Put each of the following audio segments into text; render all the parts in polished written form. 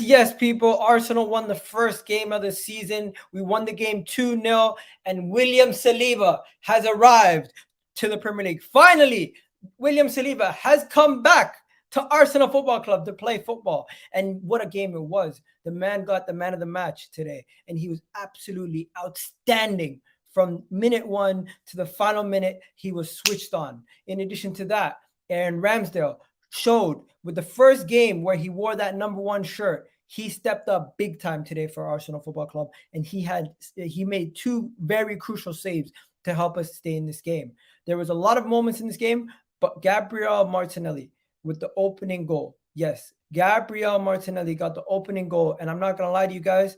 Yes, people. Arsenal won the first game of the season. We won the game 2-0, and William Saliba has arrived to the Premier League. Finally, William Saliba has come back to Arsenal Football Club to play football. And what a game it was. The man got the man of the match today, and he was absolutely outstanding. From minute 1 to the final minute, he was switched on. In addition to that, Aaron Ramsdale showed with the first game where he wore that number 1 shirt, he stepped up big time today for Arsenal Football Club, and he made 2 very crucial saves to help us stay in this game. There was a lot of moments in this game, but Gabriel Martinelli with the opening goal. Yes, Gabriel Martinelli got the opening goal, and I'm not gonna lie to you guys,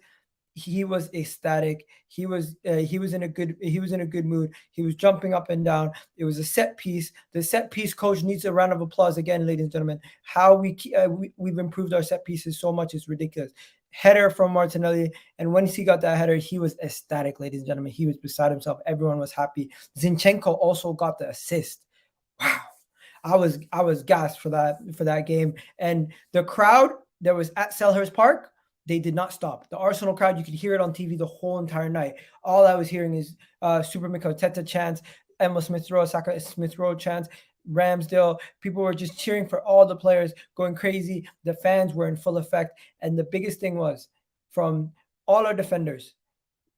he was ecstatic. He was in a good mood. He was jumping up and down. It was a set piece. The set piece coach needs a round of applause again, ladies and gentlemen. How we've improved our set pieces so much is ridiculous. Header from Martinelli, and once he got that header, he was ecstatic, ladies and gentlemen. He was beside himself. Everyone was happy. Zinchenko also got the assist. Wow, I was gassed for that game. And the crowd that was at Selhurst Park, they did not stop. The Arsenal crowd, you could hear it on TV the whole entire night. All I was hearing is Super Mikel Arteta chants, Emma Smith Rowe, Saka Smith Rowe chants, Ramsdale. People were just cheering for all the players, going crazy. The fans were in full effect. And the biggest thing was from all our defenders,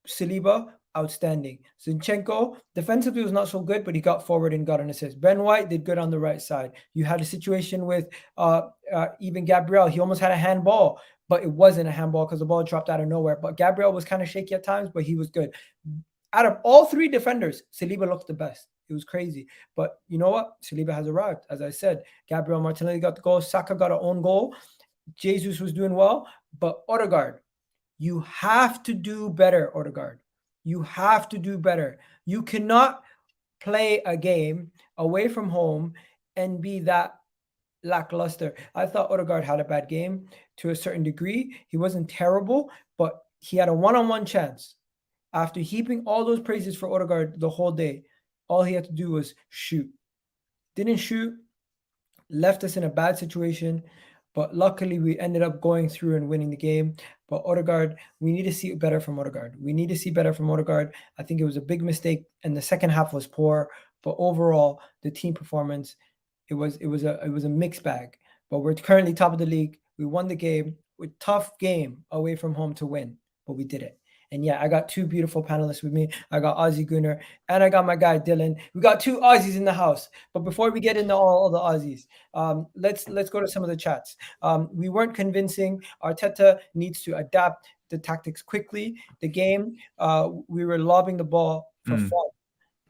Saliba, outstanding. Zinchenko, defensively was not so good, but he got forward and got an assist. Ben White did good on the right side. You had a situation with even Gabriel. He almost had a handball, but it wasn't a handball because the ball dropped out of nowhere. But Gabriel was kind of shaky at times, but he was good. Out of all 3 defenders, Saliba looked the best. It was crazy. But you know what? Saliba has arrived. As I said, Gabriel Martinelli got the goal. Saka got an own goal. Jesus was doing well. But Odegaard, you have to do better, Odegaard. You have to do better. You cannot play a game away from home and be that lackluster. I thought Odegaard had a bad game to a certain degree. He wasn't terrible, but he had a one-on-one chance. After heaping all those praises for Odegaard the whole day, all he had to do was shoot. Didn't shoot, left us in a bad situation, but luckily we ended up going through and winning the game. But Odegaard, we need to see better from Odegaard. I think it was a big mistake, and the second half was poor. But overall, the team performance, it was a mixed bag. But we're currently top of the league. We won the game with tough game away from home to win, but we did it. And yeah, I got 2 beautiful panelists with me. I got Aussie Gooner and I got my guy Dylan. We got 2 Aussies in the house. But before we get into all the Aussies, let's go to some of the chats. We weren't convincing. Arteta needs to adapt the tactics quickly. The game, we were lobbing the ball for fun.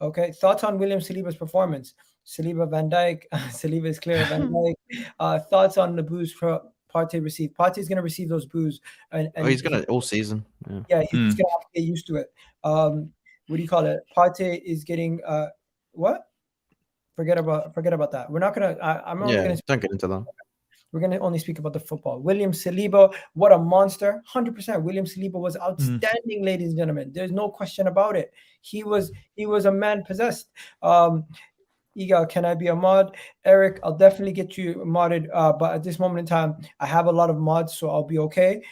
Okay, thoughts on William Saliba's performance? Saliba, Van Dijk. Saliba is clear. Van Dijk. Thoughts on the boost for Partey received. Partey's going to receive those boos. And he's going to all season. Yeah, he's going to have to get used to it. What do you call it? Partey is getting what? Forget about that. We're not going to. I'm not going to. Don't get into that. We're going to only speak about the football. William Saliba, what a monster! 100%. William Saliba was outstanding, ladies and gentlemen. There's no question about it. He was a man possessed. Egal, can I be a mod? Eric, I'll definitely get you modded, but at this moment in time, I have a lot of mods, so I'll be okay.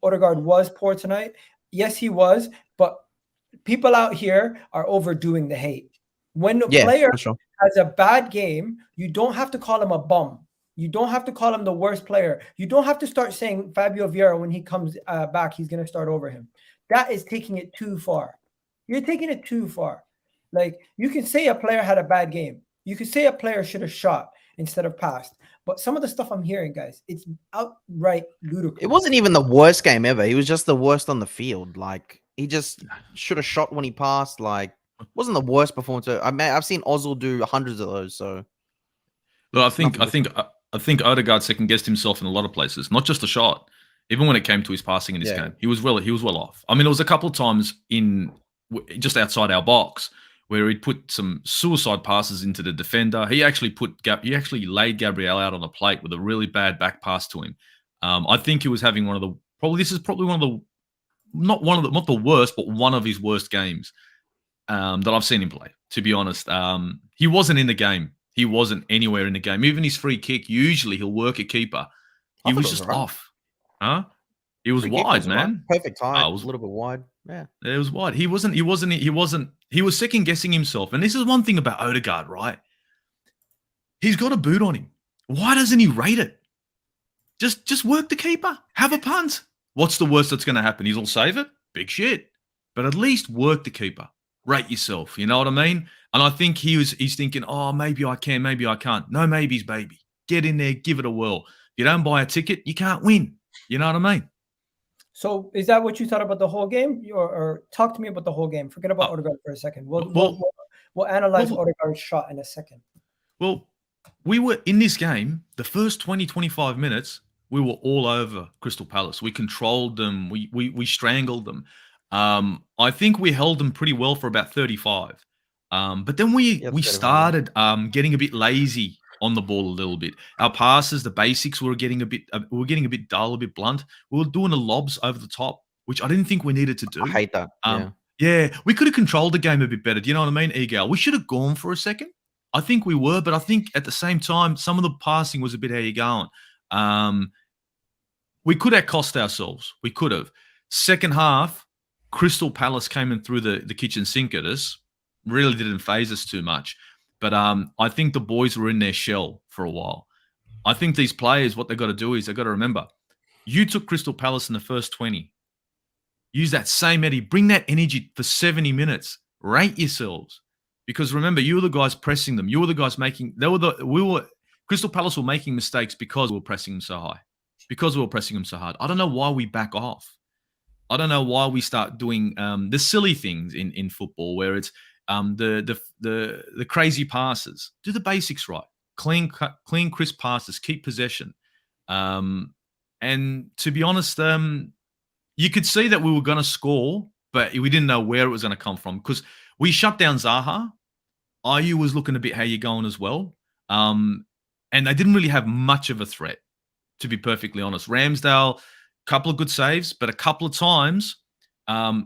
Odegaard was poor tonight. Yes, he was, but people out here are overdoing the hate. When a player has a bad game, you don't have to call him a bum. You don't have to call him the worst player. You don't have to start saying Fabio Vieira, when he comes back, he's going to start over him. That is taking it too far. You're taking it too far. Like, you can say a player had a bad game. You could say a player should have shot instead of passed. But some of the stuff I'm hearing, guys, it's outright ludicrous. It wasn't even the worst game ever. He was just the worst on the field. Like, he just should have shot when he passed. Like, wasn't the worst performance. I mean, I've seen Ozil do hundreds of those. So, look, I think Odegaard second-guessed himself in a lot of places, not just the shot. Even when it came to his passing in this game, he was well off. I mean, it was a couple of times in just outside our box, where he'd put some suicide passes into the defender. He actually laid Gabriel out on a plate with a really bad back pass to him. I think he was having one of the not the worst, but one of his worst games that I've seen him play. To be honest, he wasn't in the game. He wasn't anywhere in the game. Even his free kick, usually he'll work a keeper. He was just off. Huh? He was wide, man. Right. Perfect time. It was a little bit wide. Yeah. It was wide. He was second guessing himself. And this is one thing about Odegaard, right? He's got a boot on him. Why doesn't he rate it? Just work the keeper. Have a punt. What's the worst that's going to happen? He'll save it. Big shit. But at least work the keeper. Rate yourself. You know what I mean? And I think he's thinking, oh, maybe I can, maybe I can't. No maybes, baby. Get in there, give it a whirl. If you don't buy a ticket, you can't win. You know what I mean? So is that what you thought about the whole game? Or talk to me about the whole game. Forget about Odegaard for a second. We'll analyze Odegaard's shot in a second. Well, we were in this game, the first 20, 25 minutes, we were all over Crystal Palace. We controlled them. We strangled them. I think we held them pretty well for about 35. But then we started getting a bit lazy on the ball a little bit. Our passes, the basics, were getting a bit dull, a bit blunt. We were doing the lobs over the top, which I didn't think we needed to do. I hate that. Yeah, we could have controlled the game a bit better. Do you know what I mean, Egal? We should have gone for a second. I think we were, but I think at the same time, some of the passing was a bit how you going. We could have cost ourselves. We could have. Second half, Crystal Palace came in through the kitchen sink at us. Really didn't phase us too much. But I think the boys were in their shell for a while. I think these players, what they've got to do is they've got to remember, you took Crystal Palace in the first 20. Use that same energy. Bring that energy for 70 minutes. Rate yourselves. Because remember, you were the guys pressing them. You were the guys Crystal Palace were making mistakes because we were pressing them so high. Because we were pressing them so hard. I don't know why we back off. I don't know why we start doing the silly things in football where it's the crazy passes. Do the basics right. Clean, crisp passes. Keep possession. And to be honest, you could see that we were going to score, but we didn't know where it was going to come from because we shut down Zaha. IU was looking a bit how you're going as well. And they didn't really have much of a threat, to be perfectly honest. Ramsdale, couple of good saves, but a couple of times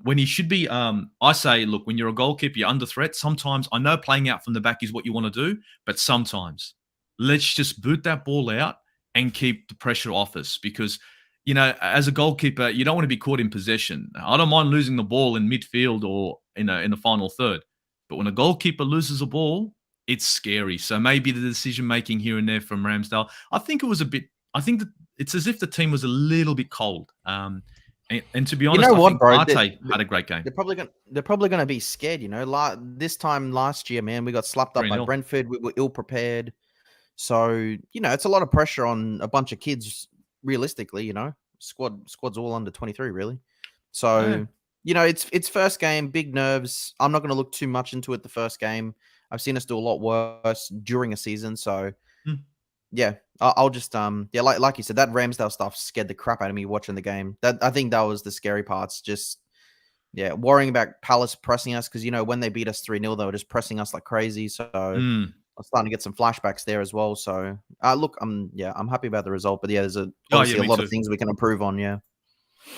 when he should be, I say, look, when you're a goalkeeper, you're under threat. Sometimes, I know playing out from the back is what you want to do, but sometimes let's just boot that ball out and keep the pressure off us because, you know, as a goalkeeper, you don't want to be caught in possession. I don't mind losing the ball in midfield or, in the final third. But when a goalkeeper loses a ball, it's scary. So maybe the decision-making here and there from Ramsdale, I think that it's as if the team was a little bit cold. And to be honest, I think Partey had a great game. They're probably going to be scared, you know. This time last year, man, we got slapped up by Brentford. We were ill-prepared. So, you know, it's a lot of pressure on a bunch of kids, realistically, you know. Squad's all under 23, really. So, you know, it's first game, big nerves. I'm not going to look too much into it the first game. I've seen us do a lot worse during a season. So, yeah, I'll just like you said, that Ramsdale stuff scared the crap out of me watching the game. I think that was the scary parts. Just worrying about Palace pressing us because, you know, when they beat us 3-0, they were just pressing us like crazy. So I'm starting to get some flashbacks there as well. So look, I'm happy about the result, but there's obviously a lot of things we can improve on. Yeah.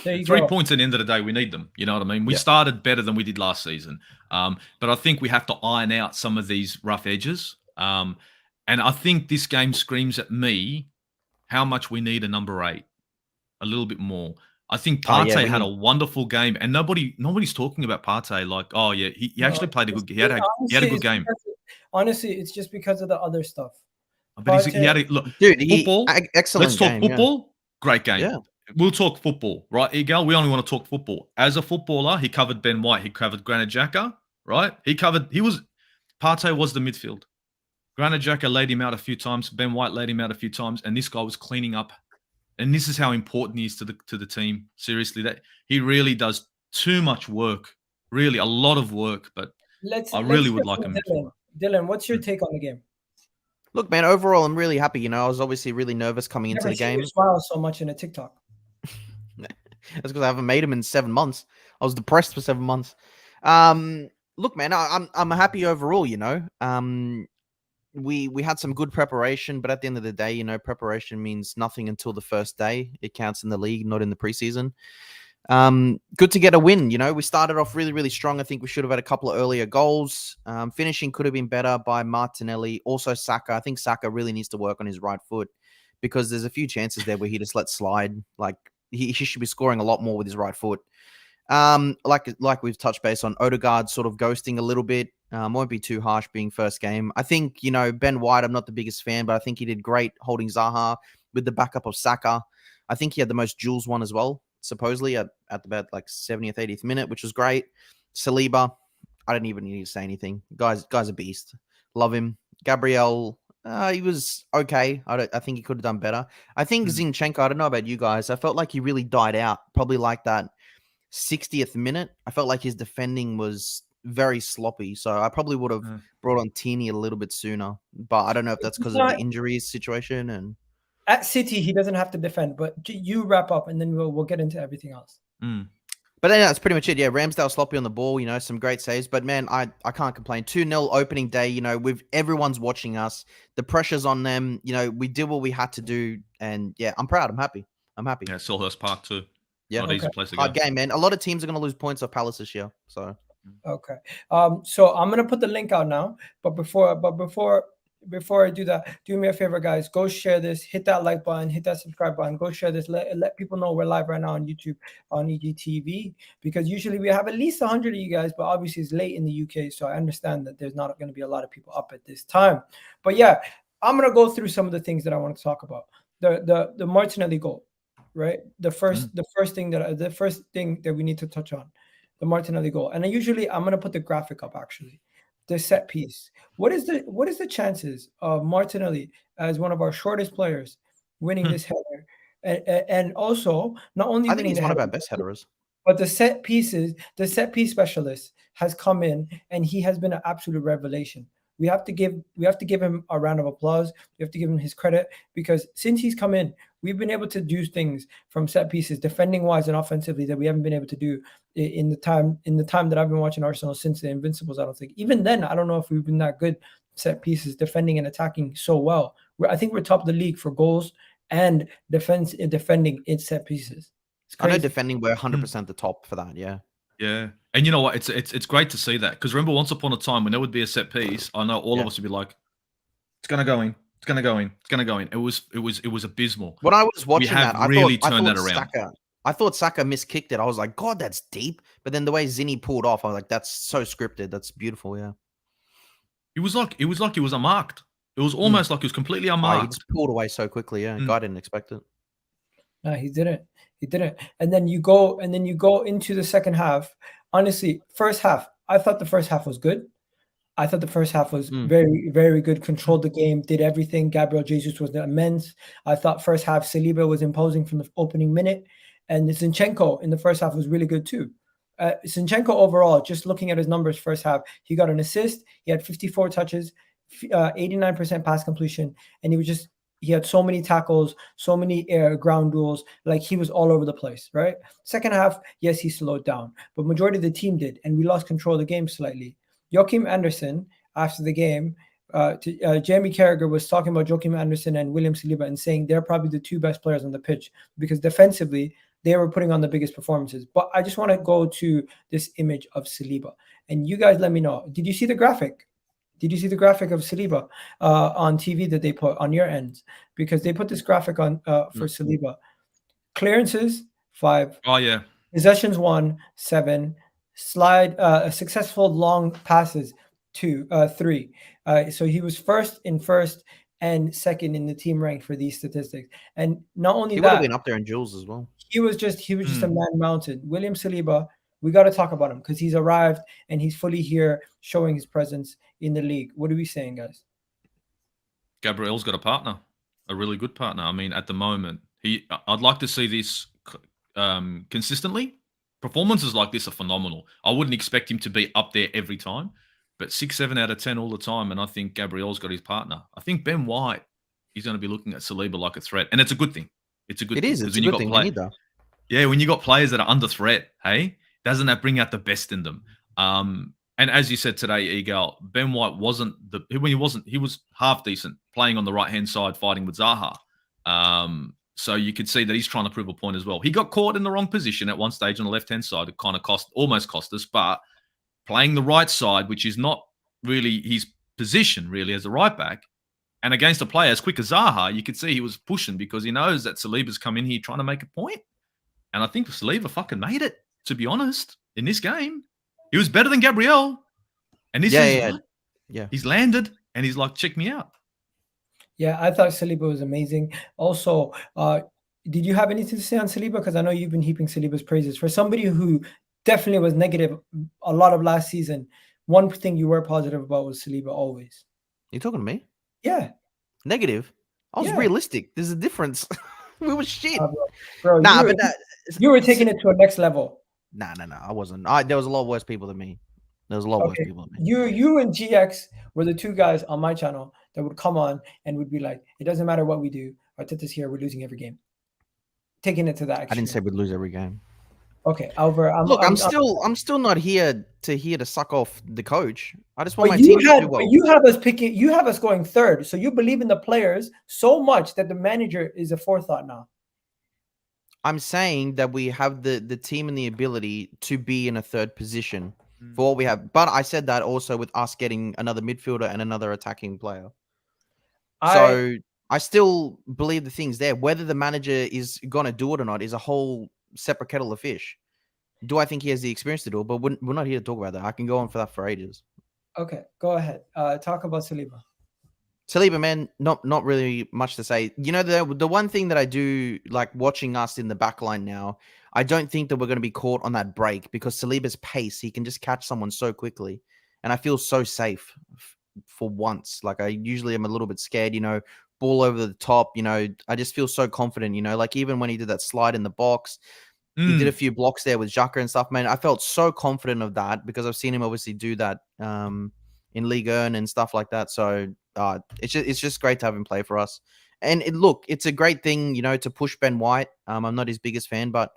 There you 3 go. points at the end of the day, we need them. You know what I mean? We started better than we did last season. But I think we have to iron out some of these rough edges. And I think this game screams at me how much we need a number 8. A little bit more. I think Partey had a wonderful game. And nobody's talking about Partey like, oh, yeah, he actually played a good game. He had a good game. Honestly, it's just because of the other stuff. But he had a look. Dude, football. Excellent. Let's talk football. Great game. Yeah. We'll talk football, right, Egal? We only want to talk football. As a footballer, he covered Ben White. He covered Granit Xhaka, right? Partey was the midfield. Granit Xhaka laid him out a few times. Ben White laid him out a few times. And this guy was cleaning up. And this is how important he is to the team. Seriously, that he really does too much work. Really, a lot of work. But I really would like him. Dylan, what's your take on the game? Look, man, overall, I'm really happy. You know, I was obviously really nervous coming into the game. You smile so much in a TikTok. That's because I haven't made him in 7 months. I was depressed for 7 months. Look, man, I'm happy overall. You know, we had some good preparation, but at the end of the day, you know, preparation means nothing until the first day. It counts in the league, not in the preseason. Good to get a win. You know, we started off really, really strong. I think we should have had a couple of earlier goals. Finishing could have been better by Martinelli. Also, Saka. I think Saka really needs to work on his right foot because there's a few chances there where he just let slide. Like he should be scoring a lot more with his right foot. Like we've touched base on, Odegaard sort of ghosting a little bit. Won't be too harsh being first game. I think, you know, Ben White, I'm not the biggest fan, but I think he did great holding Zaha with the backup of Saka. I think he had the most duels won as well, supposedly at about like 70th, 80th minute, which was great. Saliba, I don't even need to say anything. Guy's a beast. Love him. Gabriel, he was okay. I think he could have done better. I think Zinchenko, I don't know about you guys, I felt like he really died out, probably like that 60th minute. I felt like his defending was very sloppy, so I probably would have brought on Tierney a little bit sooner, but I don't know if that's because of the injuries situation. And at City, he doesn't have to defend, but you wrap up and then we'll get into everything else. But then that's pretty much it. Yeah, Ramsdale sloppy on the ball, you know, some great saves, but man, I can't complain. 2-0 opening day, you know, everyone's watching us. The pressure's on them. You know, we did what we had to do, and yeah, I'm proud. I'm happy. Yeah, Selhurst Park too. Yeah, not easy place to go. Hard game, man. A lot of teams are going to lose points off Palace this year. So okay, so I'm gonna put the link out now. But before I do that, do me a favor, guys. Go share this. Hit that like button. Hit that subscribe button. Go share this. Let people know we're live right now on YouTube on EGTV, because usually we have at least 100 of you guys, but obviously it's late in the UK, so I understand that there's not going to be a lot of people up at this time. But yeah, I'm gonna go through some of the things that I want to talk about. The Martinelli goal. Right, the first thing that we need to touch on, the Martinelli goal, and I'm gonna put the graphic up actually. The set piece. What is the chances of Martinelli as one of our shortest players winning this header, and also not only I think he's one of our best headers, but the set piece specialist has come in and he has been an absolute revelation. We have to give him a round of applause. We have to give him his credit, because since he's come in, we've been able to do things from set pieces, defending wise and offensively, that we haven't been able to do in the time that I've been watching Arsenal since the Invincibles. I don't think even then, I don't know if we've been that good set pieces, defending and attacking so well. I think we're top of the league for goals and defending in set pieces. I know defending, we're 100% the top for that. Yeah. Yeah. And you know what? It's great to see that, because remember, once upon a time when there would be a set piece, I know all of us would be like, it's gonna go in, it's gonna go in, it's gonna go in. It was abysmal. When I was watching that, I thought that around. I thought Saka miskicked it. I was like, God, that's deep. But then the way Zinny pulled off, I was like, that's so scripted. That's beautiful. Yeah. It was like it was unmarked. It was almost like it was completely unmarked. He just pulled away so quickly. Yeah, guy didn't expect it. No, he didn't. And then you go into the second half. Honestly, first half, I thought the first half was good. I thought the first half was very, very good. Controlled the game, did everything. Gabriel Jesus was immense. I thought first half Saliba was imposing from the opening minute, and Zinchenko in the first half was really good too. Zinchenko overall, just looking at his numbers first half, he got an assist. He had 54 touches, 89% pass completion, and he had so many tackles, so many ground duels. Like, he was all over the place, right? Second half, yes, he slowed down, but majority of the team did, and we lost control of the game slightly. Joachim Andersen, after the game, Jamie Carragher was talking about Joachim Andersen and William Saliba and saying they're probably the two best players on the pitch, because defensively, they were putting on the biggest performances. But I just want to go to this image of Saliba, and you guys let me know. Did you see the graphic? Did you see the graphic of Saliba on TV that they put on your ends? Because they put this graphic on for Saliba. Clearances, 5. Oh, yeah. Possessions, 1, 7. Successful long passes, 3. So he was first and second in the team rank for these statistics. And not only he that, would have been up there in duels as well. He was just a man mounted. William Saliba, we got to talk about him because he's arrived and he's fully here, showing his presence in the league. What are we saying, guys? Gabriel's got a partner, a really good partner. I mean, at the moment, I'd like to see this consistently. Performances like this are phenomenal. I wouldn't expect him to be up there every time, but 6, 7 out of 10 all the time. And I think Gabriel's got his partner. I think Ben White, he's going to be looking at Saliba like a threat, and it's a good thing. It's a good thing. It's a good thing. We need that. Yeah, when you got players that are under threat, hey, doesn't that bring out the best in them? And as you said today, Egal, Ben White he was half decent playing on the right hand side, fighting with Zaha. So you could see that he's trying to prove a point as well. He got caught in the wrong position at one stage on the left hand side. It kind of almost cost us, but playing the right side, which is not really his position, really as a right back, and against a player as quick as Zaha, you could see he was pushing because he knows that Saliba's come in here trying to make a point. And I think Saliba fucking made it, to be honest, in this game. He was better than Gabriel. And this he's landed and he's like, check me out. Yeah, I thought Saliba was amazing. Also, did you have anything to say on Saliba? Because I know you've been heaping Saliba's praises. For somebody who definitely was negative a lot of last season, one thing you were positive about was Saliba always. You talking to me? Yeah. Negative? I was realistic. There's a difference. We were shit. Bro, you were taking it to a next level. No, I wasn't. There was a lot worse people than me. There was a lot worse people than me. You and GX were the two guys on my channel that would come on and would be like, it doesn't matter what we do. Arteta's here. We're losing every game. Taking it to that extreme. I didn't say we'd lose every game. Okay, Albert. I'm still not here to suck off the coach. I just want my team to do well. You have us going third. So you believe in the players so much that the manager is a forethought now. I'm saying that we have the team and the ability to be in a third position for what we have. But I said that also with us getting another midfielder and another attacking player. So I still believe the thing's there. Whether the manager is going to do it or not is a whole separate kettle of fish. Do I think he has the experience to do it? But we're not here to talk about that. I can go on for that for ages. Okay, go ahead. Talk about Saliba. Saliba, man, not really much to say. You know, the one thing that I do like watching us in the back line now, I don't think that we're going to be caught on that break because Saliba's pace, he can just catch someone so quickly. And I feel so safe for once. Like I usually am a little bit scared, you know, ball over the top, you know, I just feel so confident, you know, like even when he did that slide in the box, he did a few blocks there with Xhaka and stuff, man. I felt so confident of that because I've seen him obviously do that in Ligue 1 and stuff like that. So it's just great to have him play for us. And look, it's a great thing, you know, to push Ben White. I'm not his biggest fan, but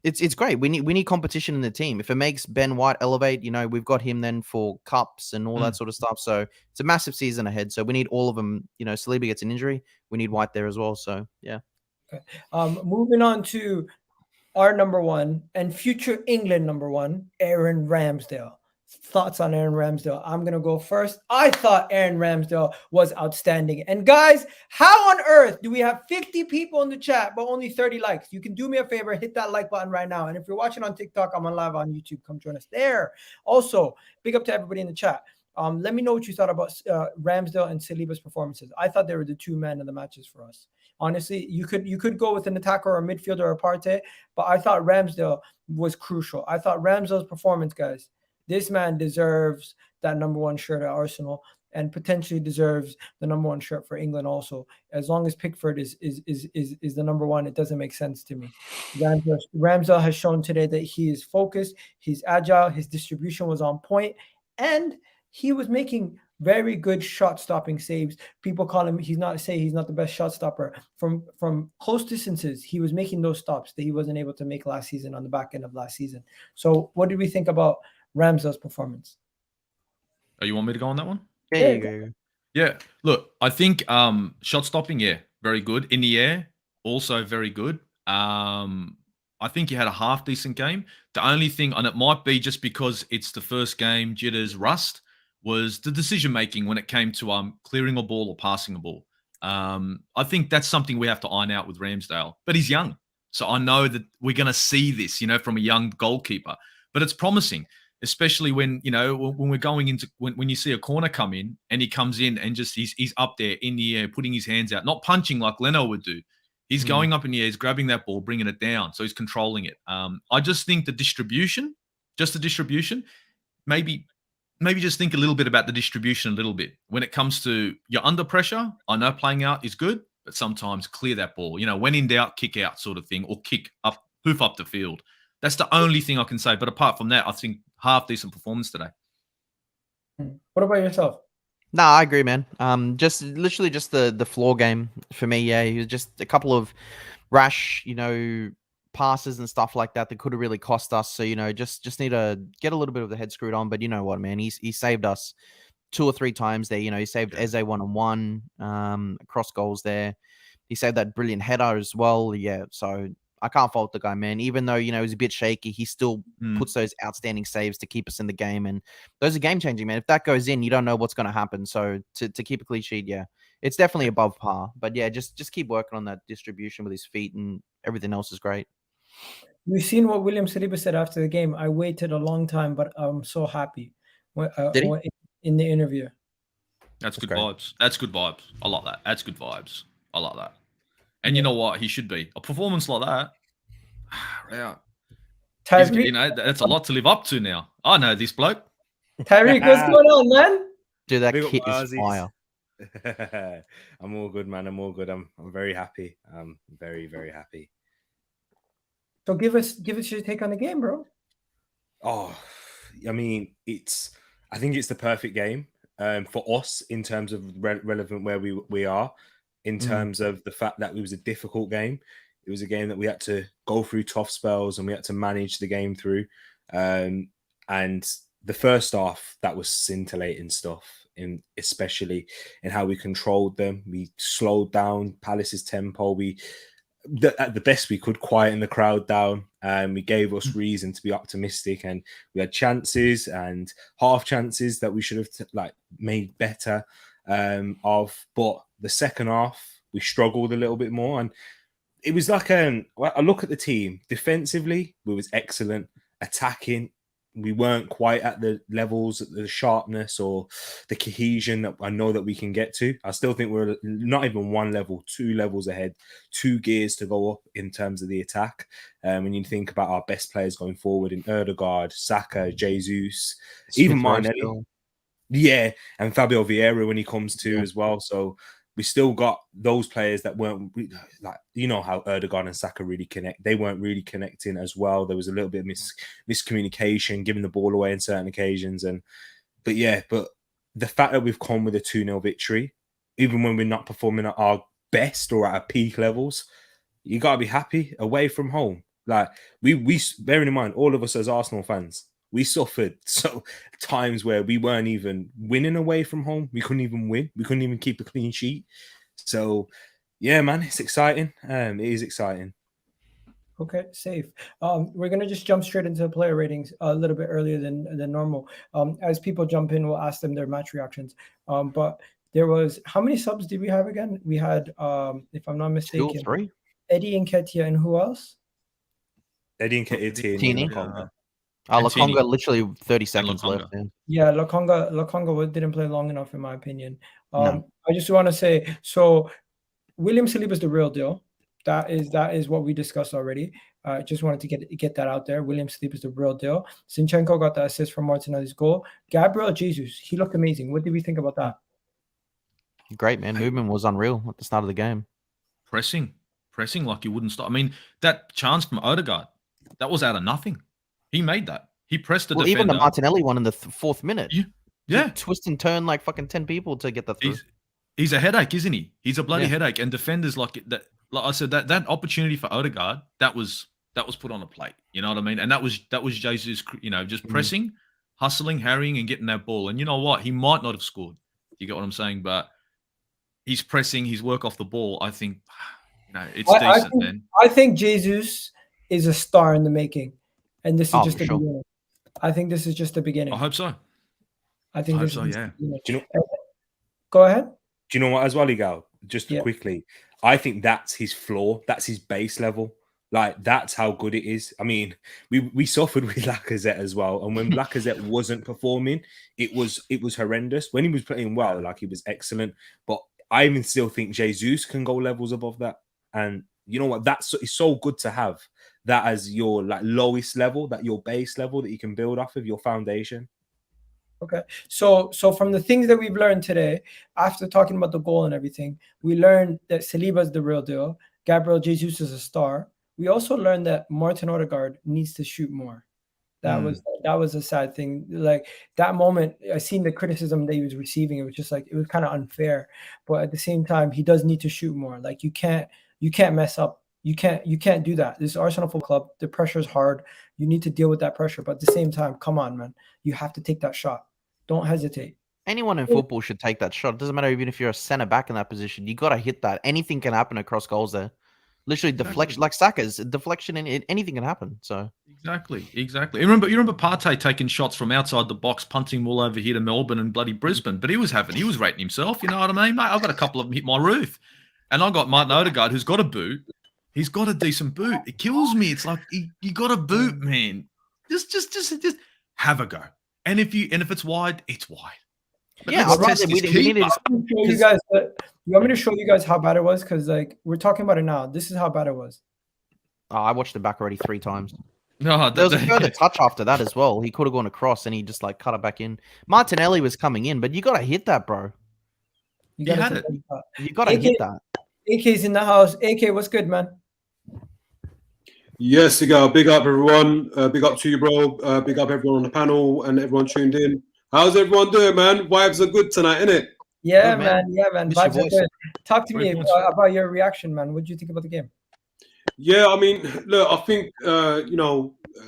it's great. We need competition in the team. If it makes Ben White elevate, you know, we've got him then for cups and all that sort of stuff. So it's a massive season ahead. So we need all of them. You know, Saliba gets an injury, we need White there as well. So yeah. Okay. Moving on to our number one and future England number one, Aaron Ramsdale. Thoughts on Aaron Ramsdale? I'm going to go first. I thought Aaron Ramsdale was outstanding. And guys, how on earth do we have 50 people in the chat but only 30 likes? You can do me a favor, hit that like button right now. And if you're watching on TikTok, I'm on live on YouTube. Come join us there. Also, big up to everybody in the chat. Let me know what you thought about Ramsdale and Saliba's performances. I thought they were the two men of the matches for us. Honestly, you could go with an attacker or a midfielder or a Partey, but I thought Ramsdale was crucial. I thought Ramsdale's performance, guys, this man deserves that number one shirt at Arsenal and potentially deserves the number one shirt for England also. As long as Pickford is the number one, it doesn't make sense to me. Ramsdale has shown today that he is focused, he's agile, his distribution was on point, and he was making very good shot-stopping saves. People call him, he's not the best shot stopper. From close distances, he was making those stops that he wasn't able to make last season on the back end of last season. So what did we think about Ramsdale's performance? Oh, you want me to go on that one? Yeah. Look, I think shot stopping, very good. In the air, also very good. I think he had a half decent game. The only thing, and it might be just because it's the first game, jitters, rust, was the decision making when it came to clearing a ball or passing a ball. I think that's something we have to iron out with Ramsdale. But he's young, so I know that we're going to see this, you know, from a young goalkeeper. But it's promising, especially when, you know, when we're going into when you see a corner come in and he comes in and just he's up there in the air, putting his hands out, not punching like Leno would do. He's going up in the air, he's grabbing that ball, bringing it down, so he's controlling it. I just think the distribution, maybe just think a little bit about the distribution a little bit. When it comes to you're under pressure, I know playing out is good, but sometimes clear that ball. You know, when in doubt, kick out sort of thing, or kick up, hoof up the field. That's the only thing I can say. But apart from that, I think half decent performance today. What about yourself? No, I agree, man. Just literally just the floor game for me. Yeah, he was just a couple of rash, you know, passes and stuff like that could have really cost us. So, just need to get a little bit of the head screwed on. But you know what, man? He saved us 2 or 3 times there. He saved Eze 1-on-1, cross goals there. He saved that brilliant header as well. Yeah, so I can't fault the guy, man. Even though, he's a bit shaky, he still puts those outstanding saves to keep us in the game. And those are game-changing, man. If that goes in, you don't know what's going to happen. So to keep a clean sheet, yeah, it's definitely above par. But yeah, just keep working on that distribution with his feet, and everything else is great. We've seen what William Saliba said after the game. I waited a long time, but I'm so happy in the interview. That's good vibes. That's good vibes. I like that. That's good vibes. I like that. And you know what? He should be. A performance like that, yeah. Tyreek, that's a lot to live up to now. I know this bloke. Tyreek, what's going on, man? Dude, that kid is fire. I'm all good, man. I'm all good. I'm very happy. I'm very, very happy. So give us your take on the game, bro. Oh, I mean, I think it's the perfect game for us in terms of relevant where we are, in terms of the fact that it was a difficult game. It was a game that we had to go through tough spells and we had to manage the game through. And the first half, that was scintillating stuff, especially in how we controlled them. We slowed down Palace's tempo. At the best we could, quieten the crowd down. We gave us reason to be optimistic, and we had chances and half chances that we should have made better of. But the second half, we struggled a little bit more, and it was like I look at the team defensively, we was excellent. Attacking, we weren't quite at the levels, the sharpness or the cohesion that I know that we can get to. I still think we're not even 1 level, 2 levels ahead, 2 gears to go up in terms of the attack. When you think about our best players going forward in Odegaard, Saka, Jesus, even Martinelli. Yeah, and Fabio Vieira when he comes to as well. So we still got those players that weren't how Odegaard and Saka really connect. They weren't really connecting as well. There was a little bit of miscommunication, giving the ball away on certain occasions. But the fact that we've come with a 2-0 victory, even when we're not performing at our best or at our peak levels, you got to be happy away from home. We bearing in mind, all of us as Arsenal fans, we suffered times where we weren't even winning away from home. We couldn't even win. We couldn't even keep a clean sheet. So, yeah, man, it's exciting. It is exciting. Okay, safe. We're going to just jump straight into player ratings a little bit earlier than normal. As people jump in, we'll ask them their match reactions. But there was, how many subs did we have again? We had, if I'm not mistaken, 2 or 3. Eddie Nketiah, and who else? Eddie Nketiah, Tierney. Lokonga, literally 30 seconds left. Man. Yeah, Lokonga didn't play long enough, in my opinion. No. I just want to say, so William Saliba is the real deal. That is what we discussed already. I just wanted to get that out there. William Saliba is the real deal. Zinchenko got the assist from Martinelli's goal. Gabriel Jesus, he looked amazing. What did we think about that? Great, man. Movement was unreal at the start of the game. Pressing like you wouldn't stop. I mean, that chance from Odegaard, that was out of nothing. He made that. He pressed the defender. Even the Martinelli one in the 4th minute. Yeah. He twist and turn like fucking 10 people to get the through. He's a headache, isn't he? He's a bloody headache. And defenders like that. Like I said, that opportunity for Odegaard, that was put on a plate. You know what I mean? And that was Jesus, just pressing, hustling, harrying, and getting that ball. And you know what? He might not have scored. You get what I'm saying? But he's pressing, his work off the ball. I think, it's decent, man. I think Jesus is a star in the making. And this is just the beginning. I think this is just the beginning. I hope so. I think this so, is yeah. Go ahead. Do you know what as well, Egal? Just quickly, I think that's his floor. That's his base level. That's how good it is. I mean, we suffered with Lacazette as well. And when Lacazette wasn't performing, it was horrendous. When he was playing well, he was excellent. But I even still think Jesus can go levels above that. And you know what? It's so good to have that as your lowest level, that your base level that you can build off of, your foundation. Okay. So from the things that we've learned today, after talking about the goal and everything, we learned that Saliba is the real deal. Gabriel Jesus is a star. We also learned that Martin Odegaard needs to shoot more. That was a sad thing. That moment, I seen the criticism that he was receiving. It was just it was kind of unfair. But at the same time, he does need to shoot more. You can't mess up You can't do that. This is Arsenal Football Club. The pressure is hard. You need to deal with that pressure. But at the same time, come on, man. You have to take that shot. Don't hesitate. Anyone in football should take that shot. It doesn't matter even if you're a centre back in that position. You got to hit that. Anything can happen across goals there. Literally deflection, like Saka's deflection, and anything can happen. So exactly. You remember Partey taking shots from outside the box, punting them all over here to Melbourne and bloody Brisbane, but he was rating himself. You know what I mean, mate? I've got a couple of them hit my roof, and I got Martin Odegaard, who's got a boot. He's got a decent boot. It kills me. It's like you got a boot, man. Just have a go. And if it's wide, it's wide. But yeah, you want me to show you guys how bad it was? Because like we're talking about it now. This is how bad it was. Oh, I watched it back already 3 times. No, there was a further touch after that as well. He could have gone across and he just like cut it back in. Martinelli was coming in, but you got to hit that, bro. You got to hit that. AK's in the house. AK, what's good, man? Yes, Egal. Big up, everyone. Big up to you, bro. Big up everyone on the panel and everyone tuned in. How's everyone doing, man? Vibes are good tonight, innit? Yeah, man. Yeah, man. Vibes are good. Talk to me about your reaction, man. What did you think about the game? Yeah, I mean, look, I think,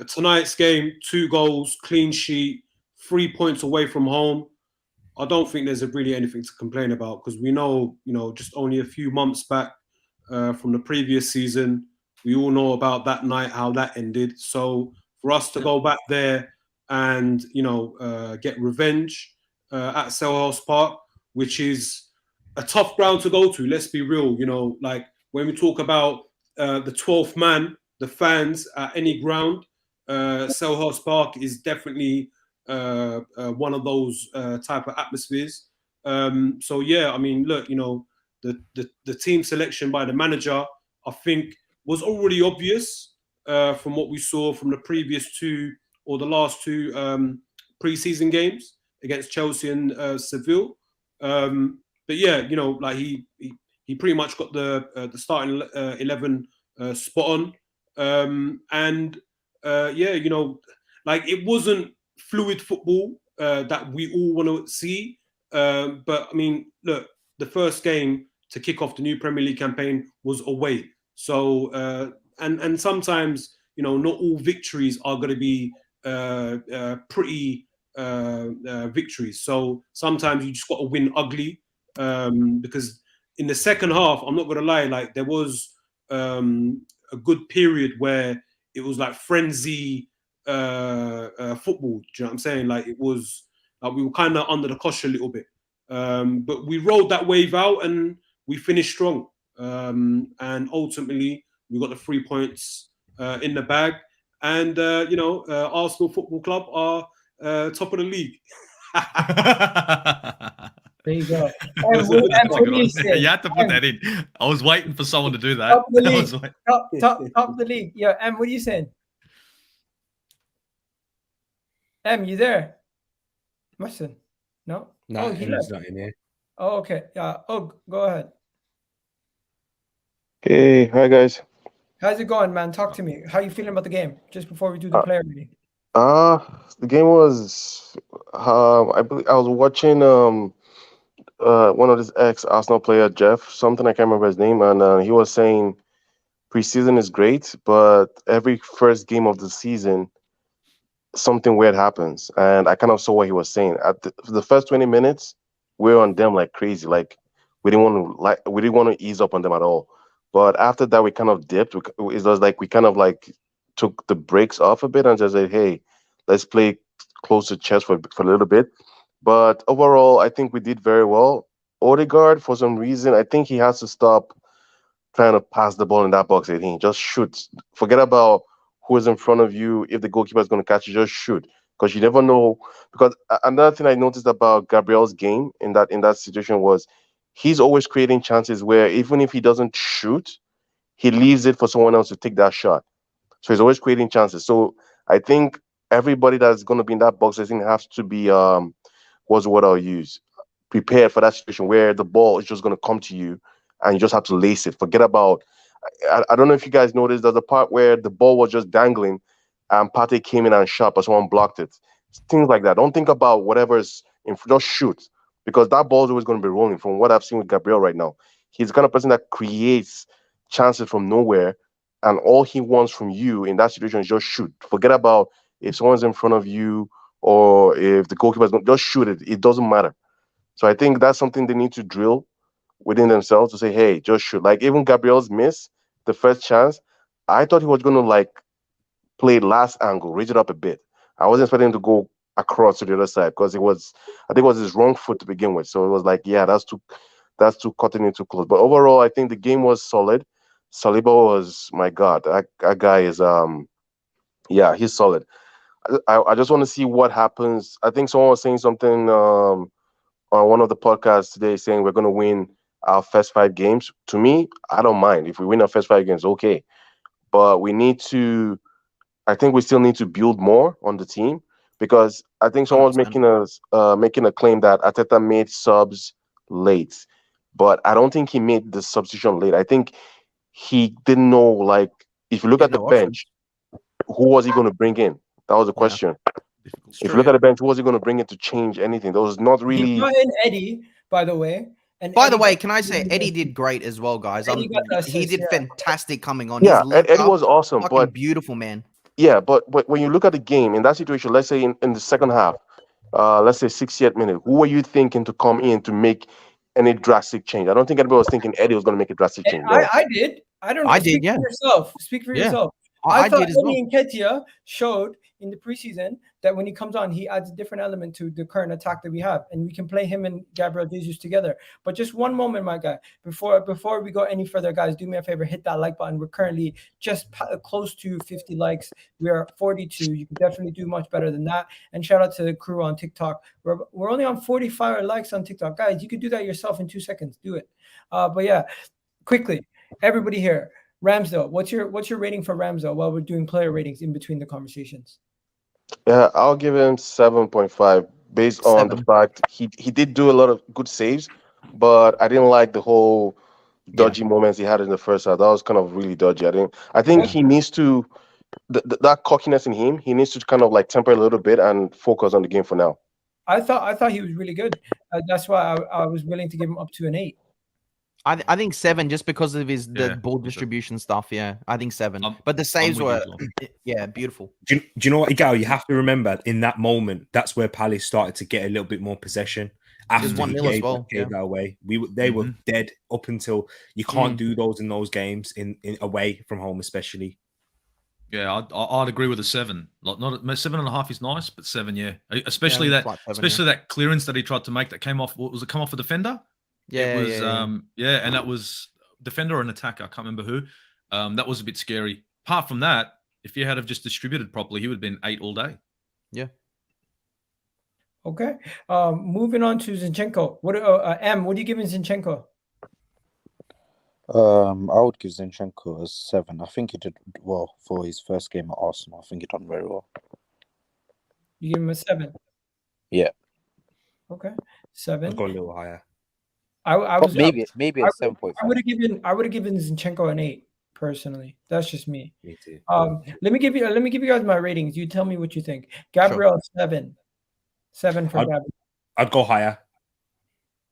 tonight's game, 2 goals, clean sheet, 3 points away from home. I don't think there's really anything to complain about because we know, just only a few months back from the previous season, we all know about that night, how that ended. So for us to go back there and, get revenge at Selhurst Park, which is a tough ground to go to, let's be real. Like when we talk about the 12th man, the fans at any ground, Selhurst Park is definitely one of those type of atmospheres. So yeah, I mean, look, the team selection by the manager, I think, was already obvious from what we saw from the previous 2 or the last 2 pre-season games against Chelsea and Seville. But yeah, like he pretty much got the starting 11 spot on. Like it wasn't fluid football that we all want to see. But I mean, look, the first game to kick off the new Premier League campaign was away. So and sometimes not all victories are going to be pretty victories. So sometimes you just got to win ugly because in the second half, I'm not going to lie, like there was a good period where it was like frenzy football. Do you know what I'm saying? Like it was like we were kind of under the cosh a little bit, but we rode that wave out and we finished strong. And ultimately, we got the 3 points in the bag. And Arsenal Football Club are top of the league. There you go. You had to put that in. I was waiting for someone to do that. Top of the league. Top of the league. Yeah, Em, what are you saying? Em, you there? Mustn't. No? No, he's not in here. Oh, okay. Yeah. Oh, go ahead. Hey, hi guys. How's it going, man? Talk to me. How you feeling about the game? Just before we do the player meeting. The game was I believe I was watching one of this ex-Arsenal player, Jeff, something I can't remember his name, and he was saying preseason is great, but every first game of the season something weird happens. And I kind of saw what he was saying. At the first 20 minutes, we were on them like crazy. Like we didn't want to ease up on them at all. But after that, we kind of dipped. It was like we kind of like took the brakes off a bit and just said, hey, let's play close to chest for a little bit. But overall, I think we did very well. Odegaard, for some reason, I think he has to stop trying to pass the ball in that box 18. Just shoot. Forget about who is in front of you. If the goalkeeper is going to catch you, just shoot. Because you never know. Because another thing I noticed about Gabriel's game in that situation was he's always creating chances where even if he doesn't shoot, he leaves it for someone else to take that shot. So he's always creating chances. So I think everybody that's going to be in that box, I think, has to be, what's the word I'll use, prepared for that situation where the ball is just going to come to you and you just have to lace it. Forget about, I don't know if you guys noticed, there's a part where the ball was just dangling and Partey came in and shot, but someone blocked it. Things like that. Don't think about whatever's in front, just shoot. Because that ball is always going to be rolling from what I've seen with Gabriel right now. He's the kind of person that creates chances from nowhere and all he wants from you in that situation is just shoot. Forget about if someone's in front of you or if the goalkeeper's going, just shoot it. It doesn't matter. So I think that's something they need to drill within themselves to say, hey, just shoot. Like even Gabriel's miss, the first chance, I thought he was going to like play last angle, raise it up a bit. I wasn't expecting him to go across to the other side because I think it was his wrong foot to begin with. So it was like, yeah, that's too cutting it too close. But overall, I think the game was solid. Saliba was, my God, that guy is yeah, he's solid. I just want to see what happens. I think someone was saying something on one of the podcasts today saying we're going to win our first 5 games. To me, I don't mind if we win our first 5 games. Okay, but I think we still need to build more on the team because I think someone was 100%. making a claim that Arteta made subs late, but I don't think he made the substitution late. I think he didn't know, like, if you look at the bench, who was he going to bring in? That was the question. If you look at the bench, who was he going to bring in to change anything? There was not really. He brought in Eddie, by the way. And by the way, can I say Eddie did great as well, guys? He did fantastic coming on. Yeah, Eddie was awesome, but beautiful, man. Yeah, but when you look at the game in that situation, let's say in the second half, let's say 60th minute, who were you thinking to come in to make any drastic change? I don't think anybody was thinking Eddie was going to make a drastic change. I did. I don't know. I did. Yeah. Speak for yourself. I thought did as well. Eddie Nketiah showed in the preseason that when he comes on, he adds a different element to the current attack that we have, and we can play him and Gabriel Jesus together. But just one moment, my guy, before we go any further, guys, do me a favor, hit that like button. We're currently just close to 50 likes. We are 42. You can definitely do much better than that. And shout out to the crew on TikTok. We're only on 45 likes on TikTok, guys. You could do that yourself in 2 seconds. Do it. But yeah, quickly, everybody here. Ramsdale, what's your rating for Ramsdale while we're doing player ratings in between the conversations? Yeah, I'll give him 7.5 based on the fact he did do a lot of good saves, but I didn't like the whole dodgy moments he had in the first half. That was kind of really dodgy. I think he needs to that cockiness in him. He needs to kind of like temper a little bit and focus on the game for now. I thought he was really good. That's why I was willing to give him up to an 8. I think 7 just because of the ball distribution stuff. Yeah, I think 7. But the saves were beautiful. Do you know what, Egal? You have to remember in that moment, that's where Palace started to get a little bit more possession. After he gave that away, they were dead up until you can't do those in those games in away from home, especially. Yeah, I'd agree with a 7. Like, not 7.5 is nice, but 7, yeah. Especially that clearance that he tried to make that came off. What was it? Come off a defender. Yeah, it was, and that was defender or an attacker. I can't remember who. That was a bit scary. Apart from that, if you had have just distributed properly, he would have been 8 all day. Yeah. Okay. Moving on to Zinchenko. What do you give Zinchenko? I would give Zinchenko a 7. I think he did well for his first game at Arsenal. I think he done very well. You give him a 7? Yeah. Okay. 7. I'd go a little higher. I was maybe a 7.5. I would have given Zinchenko an 8 personally. That's just me. Me too. Let me give you guys my ratings. You tell me what you think. Gabriel, 7. 7 for Gabriel. I'd go higher.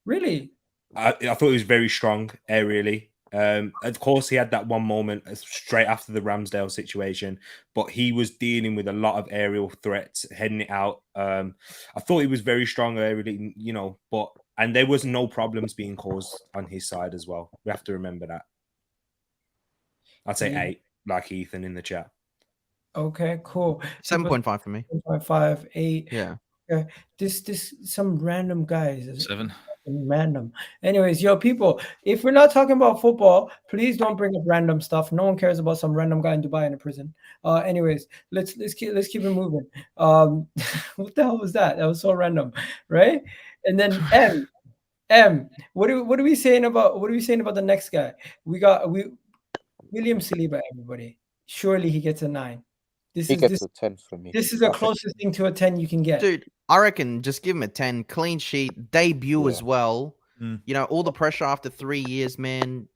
Really? I thought he was very strong aerially. Of course, he had that one moment straight after the Ramsdale situation, but he was dealing with a lot of aerial threats, heading it out. I thought he was very strong aerially, and there was no problems being caused on his side as well. We have to remember that. I'd say 8, like Ethan in the chat. Okay, cool. 7.5 for me. 7.5, 8. Yeah. Okay. This some random guys. 7. Random. Anyways, people, if we're not talking about football, please don't bring up random stuff. No one cares about some random guy in Dubai in a prison. Anyways, let's keep it moving. What the hell was that? That was so random, right? And then M, what are we saying about the next guy? William Saliba, everybody. Surely he gets a 9. He gets a 10 for me. This is the closest thing to a 10 you can get. Dude, I reckon just give him a 10. Clean sheet, debut as well. All the pressure after 3 years, man.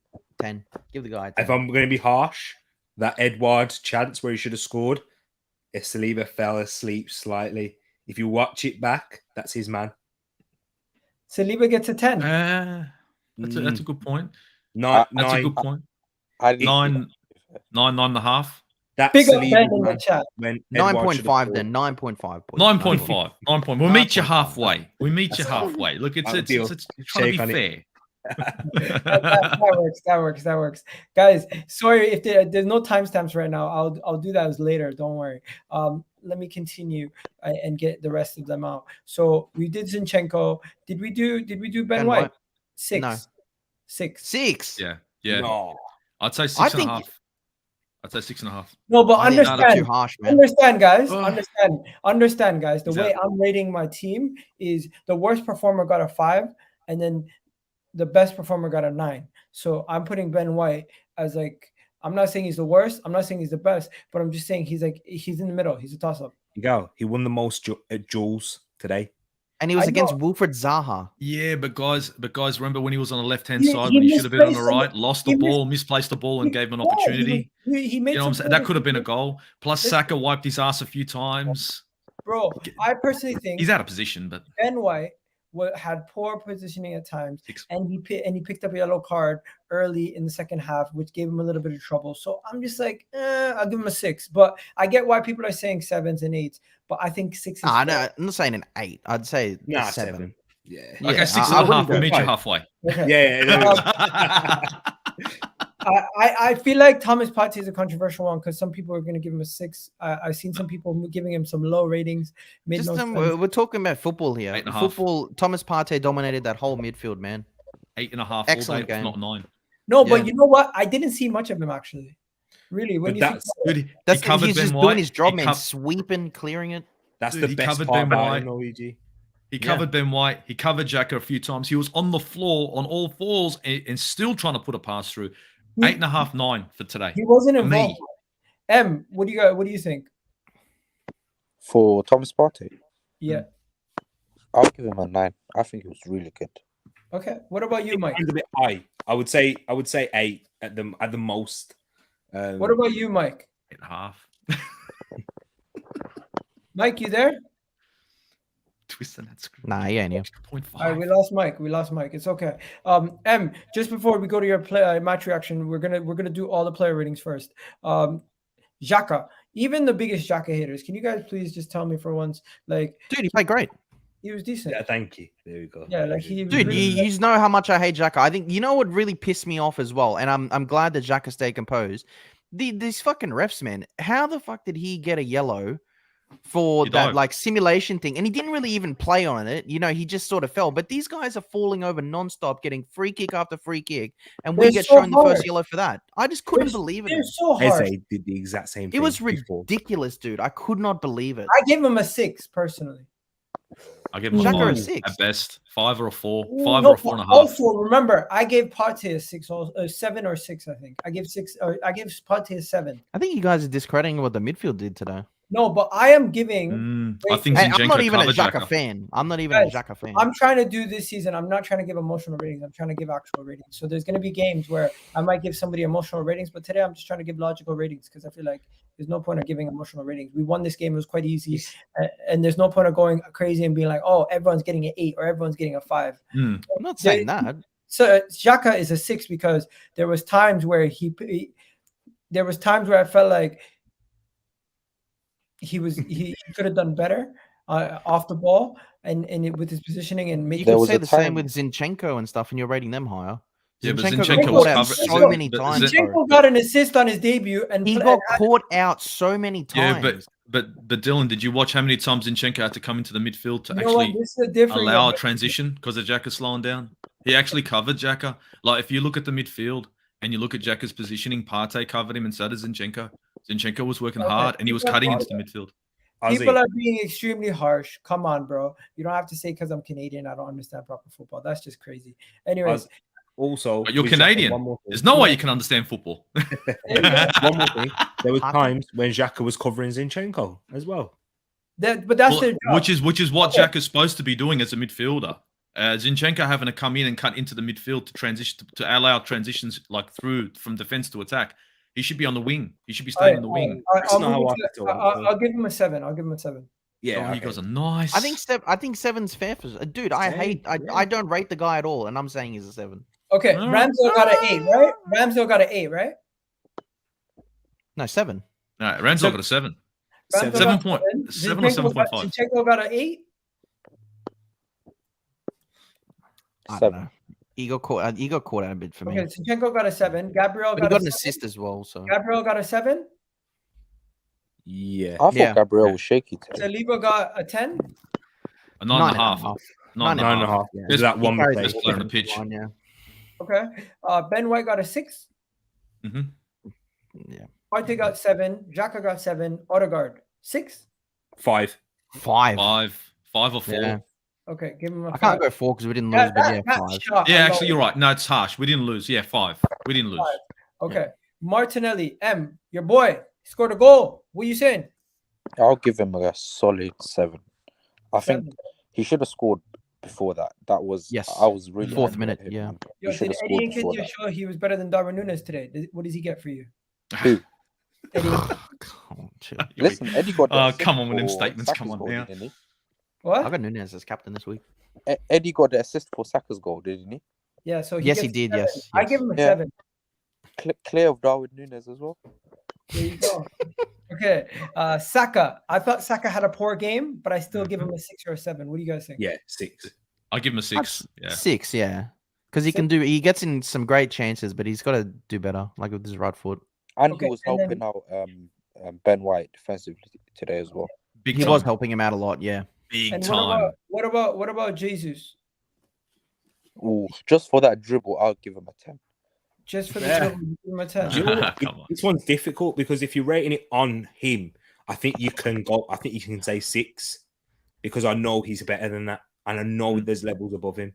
10. Give the guy a 10. If I'm going to be harsh, that Edouard chance where he should have scored, if Saliba fell asleep slightly, if you watch it back, that's his man. Saliba gets a 10. That's a good point. That's a good point. 9. 9.5. That Big up Saliba Ben in the man, chat. when Edouard should have 9.5 scored. then. 9.5. 9.5. 9 point. We'll meet you 9.5. halfway. We meet you That's fine. halfway. Look, it's I'll deal. trying to Shake on be it. fair. That works. Guys, sorry if there's no timestamps right now. I'll do that later. Don't worry. Let me continue and get the rest of them out. So we did Zinchenko. Did we do Ben White? 6. No. 6. 6. Yeah. No. I'd say I 6.5. think- I'd say 6.5. No, but I think that's understand. too harsh, man. Understand, guys. Ugh. Understand, guys. The way Exactly. I'm rating my team is the worst performer got a 5, and then the best performer got a 9. So I'm putting Ben White as like, I'm not saying he's the worst. I'm not saying he's the best, but I'm just saying he's in the middle. He's a toss-up. Egal, he won the most duels today. And he was I against know. Wilfred Zaha. Yeah, but guys, remember when he was on the left-hand He- side he when he should have been on the misplaced right, lost the ball, misplaced the ball, and gave him an opportunity. He made You know what I'm some saying? That poor could have been a decisions. goal. Plus, Saka wiped his ass a few times. Bro, I personally think He's out of position, but Ben White had poor positioning at times, 6. and he picked up a yellow card early in the second half, which gave him a little bit of trouble. So I'm just like, I'll give him a 6. But I get why people are saying 7s and 8s, but I think 6 is No, fair. I'm not saying an 8. I'd say a 7. 7. Yeah. Yeah, Okay, I 6.5. wouldn't We'll go meet you 5. halfway. Okay. Yeah. I feel like Thomas Partey is a controversial one because some people are going to give him a 6. I've seen some people giving him some low ratings. Made Just no sense. we're talking about football here. 8.5. Football. Thomas Partey dominated that whole midfield, man. 8.5 Excellent all day, if game. not 9. No, Yeah. but you know what? I didn't see much of him actually. Really, when But you that's see Dude, he That's covered he's Ben just White. doing his job, He man. cov- Sweeping, clearing it. That's Dude, the he best covered part Ben about White. him, Luigi. He covered Ben White. He covered Xhaka a few times. He was on the floor on all fours and still trying to put a pass through. 8.5, 9 for today. he wasn't For me. involved. M, what do you got? What do you think? For Thomas Partey, Yeah. I'll give him a 9. I think he was really good. Okay. What about you, Mike? He's a bit high. I would say 8 at the most. What about you, Mike? 8.5. Mike, you there? Twisting that screen. Nah, he ain't here. 0.5. All right, we lost Mike. It's okay. M, just before we go to your match reaction, we're gonna do all the player ratings first. Xhaka, even the biggest Xhaka haters, can you guys please just tell me for once, like, Dude, he played great. he was decent. Yeah, thank you. There we go. Yeah, like he was Dude, really you know how much I hate Xhaka. I think you know what really pissed me off as well, and I'm glad that Xhaka stayed composed. These fucking refs, man. How the fuck did he get a yellow for He that dived. like simulation thing? And he didn't really even play on it. You know, he just sort of fell. But these guys are falling over nonstop, getting free kick after free kick, and we They're get so shown the hard. first yellow for that. I just couldn't believe it. They're so hard. Eze did the exact same thing. It was before. ridiculous, dude. I could not believe it. I give him a 6 personally. I give him Xhaka a a 5 6. at best. 5 or a 4. Ooh, 5 no, or a 4.5. Also, remember, I gave Partey a 6, or 7 or 6. I think I gave 6. Or I gave Partey a 7. I think you guys are discrediting what the midfield did today. No, but I am giving. I think Hey, I'm Zinchenko not even a covered Xhaka Xhaka. fan. I'm not even Guys, a Xhaka fan. I'm trying to do this season. I'm not trying to give emotional ratings. I'm trying to give actual ratings. So there's going to be games where I might give somebody emotional ratings, but today I'm just trying to give logical ratings because I feel like there's no point of giving emotional ratings. We won this game. It was quite easy. And there's no point of going crazy and being like, oh, everyone's getting an 8 or everyone's getting a 5. I'm not saying that. So Xhaka is a 6 because there was times where I felt like he could have done better off the ball and with his positioning and You making. There could was say a the same time- with Zinchenko and stuff, and you're rating them higher. Yeah, but Zinchenko Zinchenko got was caught out covered. so many But times. Zin- bro. Zinchenko got an assist on his debut, and He got caught out so many Yeah, times. but Dylan, did you watch how many times Zinchenko had to come into the midfield to You know what? actually This is a different allow a transition because of Xhaka slowing down? He actually covered Xhaka. Like, if you look at the midfield and you look at Xhaka's positioning, Partey covered him and so did Zinchenko. Zinchenko was working Okay, hard and he was people cutting are- into the midfield. People Ozzy, are being extremely harsh. Come on, bro. You don't have to say because I'm Canadian, I don't understand proper football. That's just crazy. Anyways, also, But you're with Xhaka, Canadian. one more thing. There's no way you can understand football. One more thing. There was Hockey. times when Xhaka was covering Zinchenko as well. but that's Well, their job. which is what Okay. Xhaka's supposed to be doing as a midfielder. Zinchenko having to come in and cut into the midfield to transition to allow transitions like through from defense to attack. He should be on the wing. He should be staying on the wing. That's not how I feel. I'll give him a 7. I'll give him a 7. Yeah, Oh, he okay. goes a nice. I think 7's fair for dude. I don't rate the guy at all, and I'm saying he's a 7. Okay, All Ramsdale got an 8, right? Ramsdale got an 8, right? No, 7. All right, Ramsdale got a 7. Ramsdale got 7 point, 7 or Zinchenko got- 7.5. Zinchenko got an 8. I don't 7. know. He got caught out a bit for me. Okay, Zinchenko got a 7. Gabriel But he got got a an 7. assist as well. So Gabriel got a 7. Yeah. I thought Yeah. Gabriel was shaky today. Saliba got a 10. A 9.5. 9.5. Yeah. There's that one carries mistake. best player on the pitch. line, yeah. Okay. Ben White got a 6. Mm-hmm. Yeah. Partey got 7. Xhaka got 7. Odegaard 6. 5. 5. 5 or 4. Yeah. Okay, give him a 5. I can't go 4 because we didn't lose, but yeah, 5. shot Yeah, alone. actually, you're right. No, it's harsh. We didn't lose. Yeah, 5. We didn't lose. 5. Okay. Martinelli, your boy, scored a goal. What are you saying? I'll give him a solid 7. I 7. think he should have scored before that. That was Yes. I was really 4th angry minute, at him, yeah. man. Yo, He should did have Eddie scored and before Kitty that. show he was better than Darwin Núñez today? What does he get for you? Who? Eddie. Come on, chill. Listen, Eddie got the Oh, assist come on with them for statements. Saka's Come on goal, now. didn't he? What? I got Núñez as captain this week. Eddie got the assist for Saka's goal, didn't he? Yeah, so Yes, he gets did. 7. Yes. I give him a Yeah. 7. Clear of Darwin Núñez as well. There you go. Okay. Saka. I thought Saka had a poor game, but I still give him a 6 or a 7. What do you guys think? Yeah, 6. I'll give him a 6. Yeah. 6, yeah. Because he gets in some great chances, but he's got to do better, like with his right foot. And Okay, he was and then- helping out Ben White defensively today as well. Big He time. was helping him out a lot, yeah. Big And time. what about Jesus? Ooh, just for that dribble, I'll give him a 10. Just for the Yeah. dribble, you give him a 10. Do you know what? Come on. This one's difficult because if you're rating it on him, I think you can say 6 because I know he's better than that, and I know there's levels above him.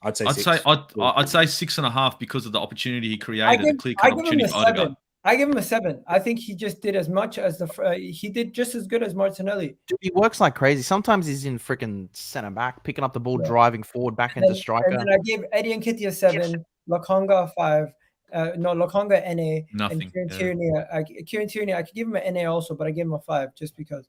I'd say 6. I'd say 6.5 because of the opportunity he I created, give, the clear I cut give him opportunity a for Odegaard. 7. I give him a 7. I think he just did as much as he did just as good as Martinelli. Dude, he works like crazy. Sometimes he's in freaking centre back, picking up the ball, Yeah. driving forward, back into striker. And then I gave Eddie and Kitty a 7, Lokonga a 5. Lokonga NA. Nothing, And Kieran yeah. Tierney. Kieran Tierney, I could give him an NA also, but I gave him a 5 just because.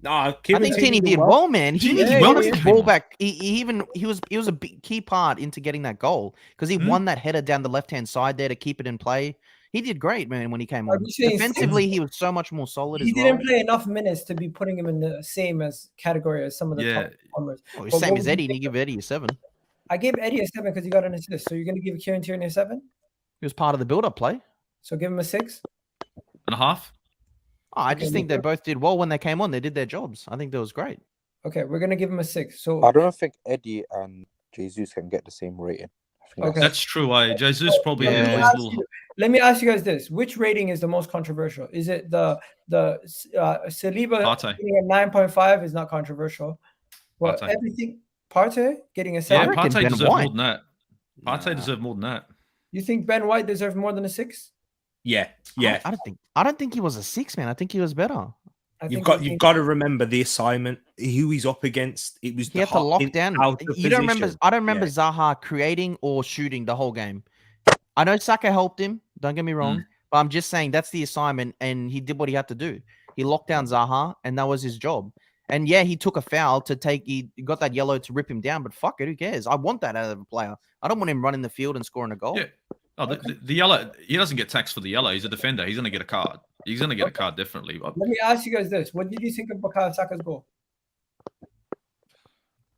Nah, I think Tierney did well, man. He did won well. the ball back. He was a big key part into getting that goal because he won that header down the left hand side there to keep it in play. He did great, man, when he came Are on. you saying Defensively, he was so much more solid He as well. didn't play enough minutes to be putting him in the same as category as some of the Yeah. top performers. Oh, But same what as would you Eddie, and think he gave Eddie a 7. I gave Eddie a 7 because he got an assist. So you're going to give Kieran Tierney a 7? He was part of the build-up play. So give him a 6? 1.5. Oh, I Okay, just think they both did well when they came on. They did their jobs. I think that was great. Okay, we're going to give him a 6. So I don't think Eddie and Jesus can get the same rating. I think Okay. That's true. Jesus probably Yeah. has a little. let me ask you guys this: which rating is the most controversial? Is it the Saliba Partey. getting a 9.5 is not controversial? Well, Partey. everything Partey getting a Yeah, 7. reckon Partey Ben deserved White. more than that. Partey Nah. deserved more than that. You think Ben White deserved more than a 6? Yeah. I don't think he was a 6, man. I think he was better. I You've think got to remember the assignment, who he's up against. It was He had to lock down. out of You don't remember? position. I don't remember Yeah. Zaha creating or shooting the whole game. I know Saka helped him. Don't get me wrong, but I'm just saying that's the assignment, and he did what he had to do. He locked down Zaha, and that was his job. And yeah, he took a foul to take. He got that yellow to rip him down. But fuck it, who cares? I want that out of a player. I don't want him running the field and scoring a goal. Yeah. Oh, the yellow. He doesn't get taxed for the yellow. He's a defender. He's going to get a card. He's going to get a card definitely. But Let me ask you guys this: what did you think of Bukayo Saka's goal?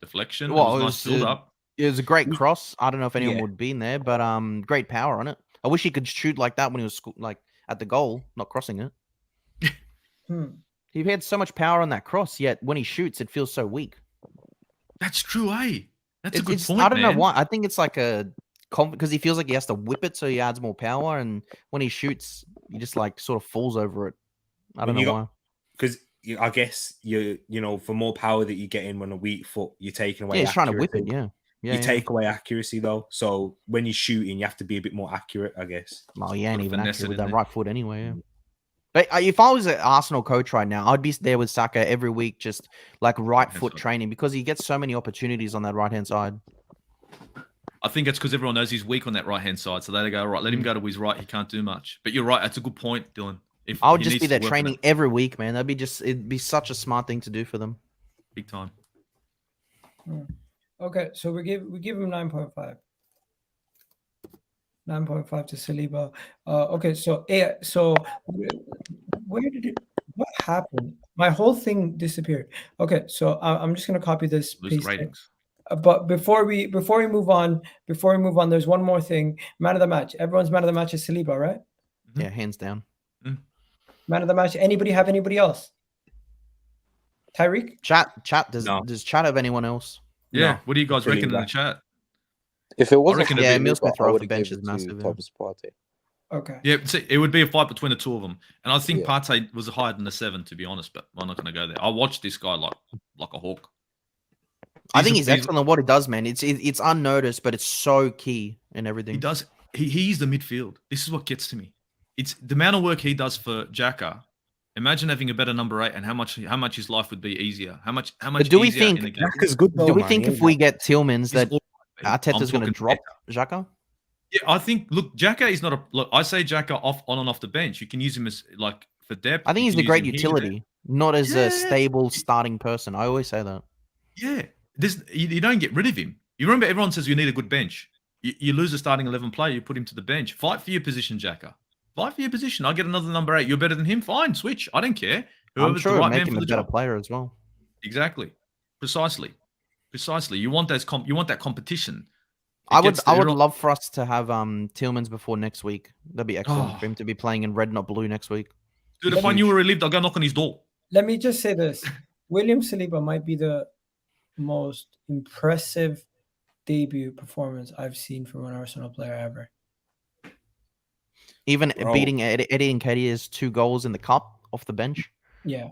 deflection. Well, it it was nice build up. It was a great cross. I don't know if anyone Yeah. would be in there, but great power on it. I wish he could shoot like that when he was like at the goal, not crossing it. He had so much power on that cross, yet when he shoots, it feels so weak. That's true, eh? That's a good It's, point, I don't know man. why. I think it's like because he feels like he has to whip it, so he adds more power, and when he shoots, he just like sort of falls over it. I don't know why. Because I guess for more power that you get in on a weak foot, you're taking away. Yeah, he's trying to whip accuracy. it. Yeah, you take away accuracy though. So when you're shooting, you have to be a bit more accurate, I guess. Well, he ain't Gotta even finesse accurate it with in that there. right foot anyway. Yeah. But if I was an Arsenal coach right now, I'd be there with Saka every week, just like right foot side. training, because he gets so many opportunities on that right hand side. I think it's because everyone knows he's weak on that right hand side, so they go, right, let him go to his right. He can't do much. But you're right. That's a good point, Dylan. If I would he just needs be to there work on training it, every week, man. It'd be such a smart thing to do for them. big time. Okay, so we give him 9.5. 9.5 to Saliba. Okay, so where did it? What happened? My whole thing disappeared. Okay, so I'm just gonna copy this. Lose the Paste it. ratings. But before we move on, there's one more thing. Man of the match. Everyone's man of the match is Saliba, right? Yeah, hands down. Man of the match. Anybody have anybody else? Tyreek? Chat. Does No. chat have anyone else? Yeah. No, What do you guys reckon in the Saliba. chat? If it wasn't reckon for it'd Yeah, be- Mills can Saliba, throw I off would the have bench given is it to massive. Yeah. Thomas Partey. Okay. Yeah, see, it would be a fight between the two of them, and I think Yeah. Partey was higher than the 7, to be honest. But I'm not going to go there. I watched this guy like a hawk. I think he's excellent at what he does, man. It's unnoticed, but it's so key in everything. He does. He's the midfield. This is what gets to me. It's the amount of work he does for Xhaka. Imagine having a better number 8, and how much his life would be easier. How much But do we easier think- in the game? Xhaka's good though, Do we man. think He if ain't we that- get Tillmans He's that all right, man. Arteta's I'm going to talking drop Xhaka? Yeah, I think. Look, Xhaka is not a. Look, I say Xhaka on and off the bench. You can use him as like for depth. I think you he's can a use great him here, utility, not as Yeah. a stable starting person. I always say that. Yeah, you don't get rid of him. You remember everyone says you need a good bench. You lose a starting 11 player, you put him to the bench. Fight for your position, Xhaka. Fight for your position. I get another number 8. You're better than him. Fine, switch. I don't care. I'm Whoever's sure the it'll right make man him for a the better job. player as well. Exactly. Precisely. You want those. You want that competition. I would love for us to have Tillmans before next week. That'd be excellent Oh. for him to be playing in red, not blue next week. Dude, if I knew where he lived, I'd go knock on his door. Let me just say this. William Saliba might be the most impressive debut performance I've seen from an Arsenal player ever. Even Bro. beating Eddie Nketiah's 2 goals in the cup off the bench. Yeah.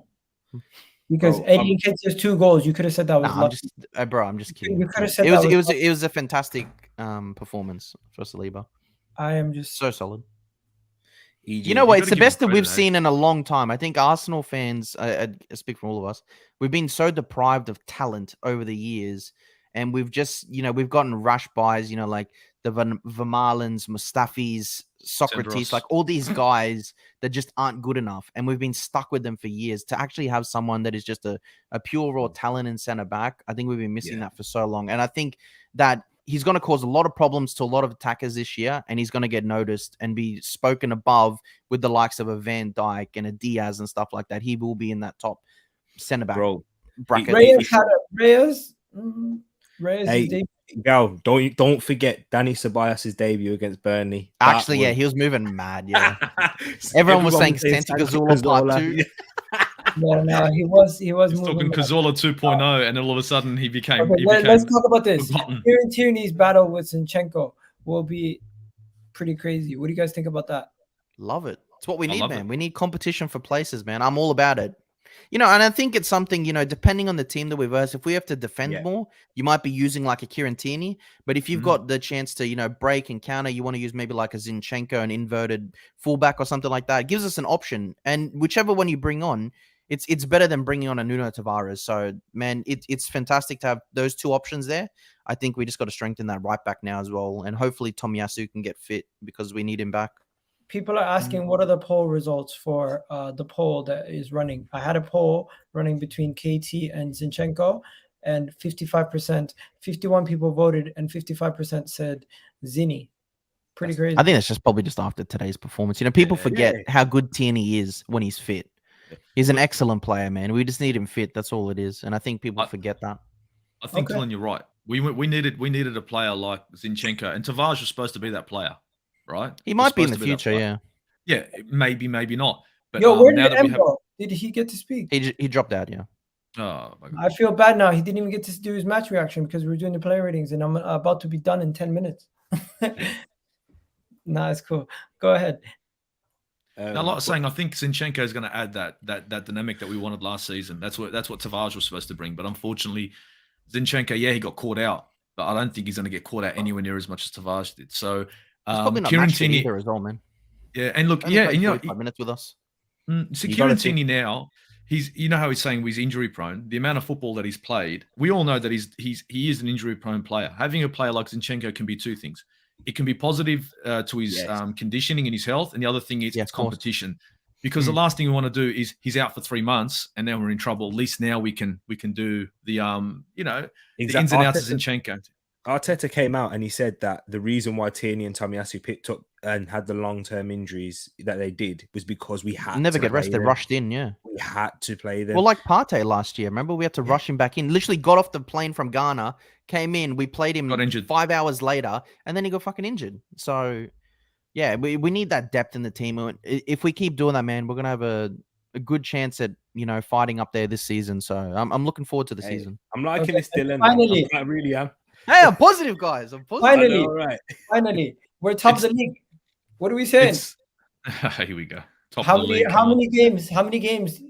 Because Bro, Eddie Nketiah's 2 goals, you could have said that was Nah, lucky. I'm just kidding. You could have said It that was was it was a fantastic performance for Saliba. I am just So solid. EG. You know what? gotta It's the give him best that we've credit, eh? seen in a long time. I think Arsenal fans, I speak for all of us, we've been so deprived of talent over the years. And we've just, we've gotten rushed buys, like the Vermaelens, Mustafis, Socrates, Senderos. like all these guys that just aren't good enough. And we've been stuck with them for years. To actually have someone that is just a pure raw talent in centre back, I think we've been missing that for so long. And I think that he's going to cause a lot of problems to a lot of attackers this year, and he's going to get noticed and be spoken above with the likes of a Van Dijk and a Diaz and stuff like that. He will be in that top centre back Bro, bracket. Reyes. Hey, is debut. Gal, don't forget Danny Ceballos' debut against Burnley. That Actually, yeah, was- he was moving mad. Yeah, everyone was saying Santi Cazorla part 2. No, he was He's moving talking mad. Cazorla 2.0, and all of a sudden he became. Okay, he let's became talk about this. forgotten. Tierney's battle with Zinchenko will be pretty crazy. What do you guys think about that? Love it. It's what we I need, love man. it. We need competition for places, man. I'm all about it. And I think it's something, depending on the team that we verse, if we have to defend more, you might be using like a Kieran Tierney. But if you've got the chance to, break and counter, you want to use maybe like a Zinchenko, an inverted fullback or something like that. It gives us an option. And whichever one you bring on, it's better than bringing on a Nuno Tavares. So, man, it's fantastic to have those 2 options there. I think we just got to strengthen that right back now as well. And hopefully Tomiyasu can get fit because we need him back. People are asking what are the poll results for the poll that is running. I had a poll running between KT and Zinchenko, and 55%, 51 people voted, and 55% said Zini. Pretty crazy. I think that's probably just after today's performance. People forget how good Tierney is when he's fit. He's an excellent player, man. We just need him fit. That's all it is. And I think people forget that. I think, Dylan, you're right. We needed a player like Zinchenko, and Tavares was supposed to be that player, right? He might be in the future, yeah. Yeah, maybe not. But Yo, where now did that we M have, go? Did he get to speak? He dropped out, yeah. oh my God. I feel bad now. He didn't even get to do his match reaction because we're doing the player ratings, and I'm about to be done in 10 minutes. Nah, it's cool. Go ahead. Now, like I was saying, I think Zinchenko is going to add that dynamic that we wanted last season. That's what Tavares was supposed to bring. But unfortunately, Zinchenko, he got caught out, but I don't think he's going to get caught out anywhere near as much as Tavares did. So, probably not Kieran match fit Tierney either as well, man. Yeah, and look, Only yeah, played and 45 minutes with us. So Kieran Tierney now, he's how he's saying he's injury prone. The amount of football that he's played, we all know that he is an injury prone player. Having a player like Zinchenko can be 2 things. It can be positive to his conditioning and his health, and the other thing is it's competition. Because the last thing we want to do is he's out for 3 months and then we're in trouble. At least now we can do the the ins and outs of Zinchenko. Arteta came out and he said that the reason why Tierney and Tomiyasu picked up and had the long-term injuries that they did was because we had Never to get play rested. They them. rushed in. Yeah. We had to play them. Well, like Partey last year. Remember, we had to rush him back in. Literally got off the plane from Ghana, came in, we played him Got injured. 5 hours later, and then he got fucking injured. So, yeah, we need that depth in the team. If we keep doing that, man, we're gonna have a good chance at fighting up there this season. So I'm looking forward to the season. I'm liking this, Dylan. Finally. I really am. Hey, I'm positive, guys. I'm positive. Finally, Right. finally, we're top of the league. What are we saying? Here we go. Top How of the many? league, How come on. many games? How many games?